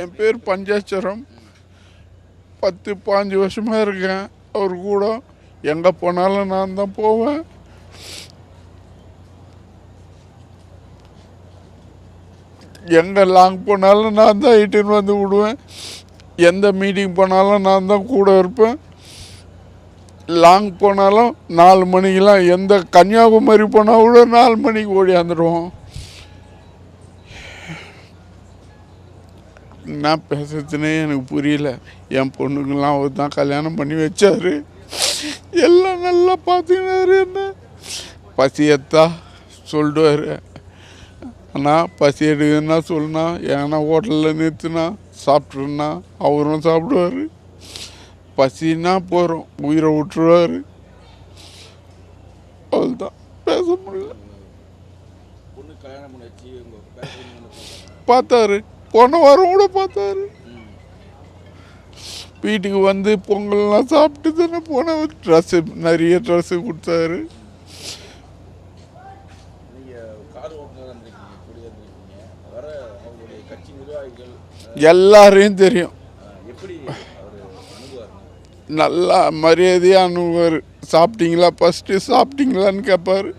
என் பேர் பஞ்சாட்சரம். 10-15 வருஷமாக இருக்கேன் அவர் கூட. எங்கே போனாலும் நான் தான் போவேன். எங்கே லாங் போனாலும் நான் தான் இட்டுன்னு வந்து விடுவேன். எந்த மீட்டிங் போனாலும் நான் தான் கூட இருப்பேன். லாங் போனாலும் 4 மணிக்கெலாம், எந்த கன்னியாகுமரி போனால் கூட 4 மணிக்கு ஓடியாந்துடுவோம். என்ன பேசுறதுனே எனக்கு புரியல. என் பொண்ணுங்கெல்லாம் அவர் தான் கல்யாணம் பண்ணி வச்சார். எல்லாம் நல்லா பார்த்துக்கினாரு. என்ன பசியத்தா சொல்லிடுவார். ஆனால் பசி எடுக்குதுன்னா சொல்லுனா, ஏன்னா ஹோட்டலில் நிறுத்துனா சாப்பிட்ருன்னா அவரும் சாப்பிடுவார். பசின்னா போகிறோம், உயிரை விட்டுருவார். அவ்வளோதான், பேச முடியல. பார்த்தாரு, போன வாரம் கூட பார்த்தாரு. வீட்டுக்கு வந்து பொங்கல்லாம் சாப்பிட்டு தானே போன. ட்ரெஸ்ஸு, நிறைய ட்ரெஸ்ஸு கொடுத்தாரு. எல்லாரையும் தெரியும். நல்லா மரியாதையாக அனுப்புவார். சாப்பிட்டீங்களா, ஃபஸ்ட்டு சாப்பிட்டீங்களான்னு கேட்பார்.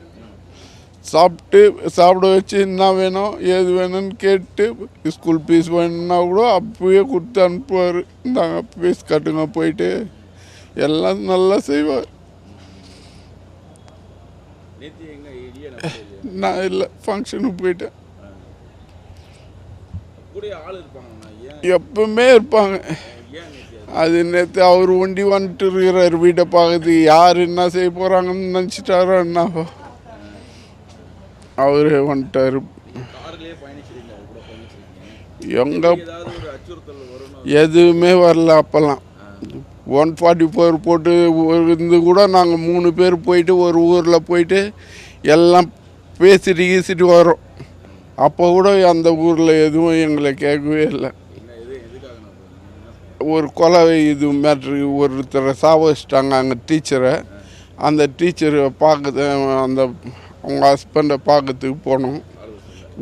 சாப்பிட வச்சு என்ன வேணும் ஏது வேணும்னு கேட்டு, ஸ்கூல் ஃபீஸ் வேணும்னா கூட அப்பயே கொடுத்து அனுப்புவார். இந்தாங்க ஃபீஸ் கட்டுங்க போயிட்டு. எல்லாம் நல்லா செய்வார். நான் இல்லை, ஃபங்க்ஷனுக்கு போயிட்டேன். எப்பவுமே இருப்பாங்க. அது நேற்று அவர் ஒண்டி வந்துட்டு இருக்கிறார் வீட்டை பார்க்குறதுக்கு. யார் என்ன செய்ய போகிறாங்கன்னு நினச்சிட்டாரோ என்னவோ, அவரே வந்துட்டார். எங்கே எதுவுமே வரல. அப்போல்லாம் 144 போட்டு இருந்து கூட நாங்கள் 3 பேர் போயிட்டு ஒரு ஊரில் போயிட்டு எல்லாம் பேசிட்டு வரோம். அப்போ கூட அந்த ஊரில் எதுவும் எங்களை கேட்கவே இல்லை. ஒரு கொலை இது மேட்ரு, ஒருத்தரை சாவச்சிட்டாங்க அங்கே டீச்சரை. அந்த டீச்சரை பார்க்க, அந்த அவங்க ஹஸ்பண்டை பார்க்கறதுக்கு போனோம்.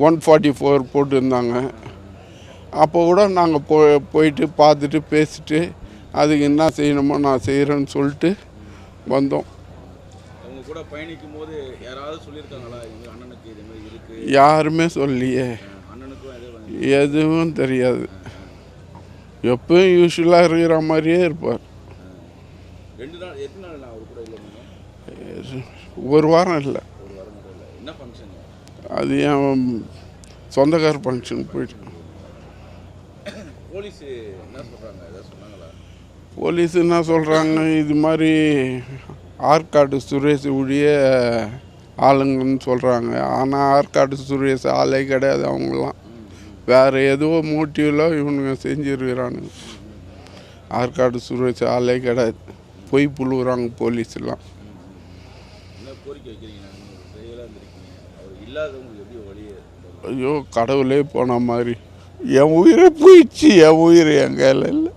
144 போட்டுருந்தாங்க. அப்போ கூட நாங்கள் போயிட்டு பார்த்துட்டு பேசிட்டு, அதுக்கு என்ன செய்யணுமோ நான் செய்கிறேன்னு சொல்லிட்டு வந்தோம். யாருமே சொல்லியே, எதுவும் தெரியாது. எப்பவும் யூஸ்வலாக இருக்கிற மாதிரியே இருப்பார். ஒரு வாரம் இல்லை, அது என் சொந்தக்கார ஃபங்க்ஷன் போயிட்டு. போலீஸ் என்ன சொல்கிறாங்க, இது மாதிரி ஆற்காடு சுரேஷ் உடைய ஆளுங்கன்னு சொல்கிறாங்க. ஆனால் ஆற்காடு சுரேஷ் ஆளே கிடையாது. அவங்களாம் வேறு ஏதோ மோட்டிவில் இவனுங்க செஞ்சுருக்கிறானுங்க. ஆற்காடு சுரேஷ் ஆளே கிடையாது. பொய் புழுவுறாங்க போலீஸ்லாம். ஐயோ, கடவுளே போன மாதிரி என் உயிரை போயிடுச்சு. என் உயிர் என் கையில் இல்லை.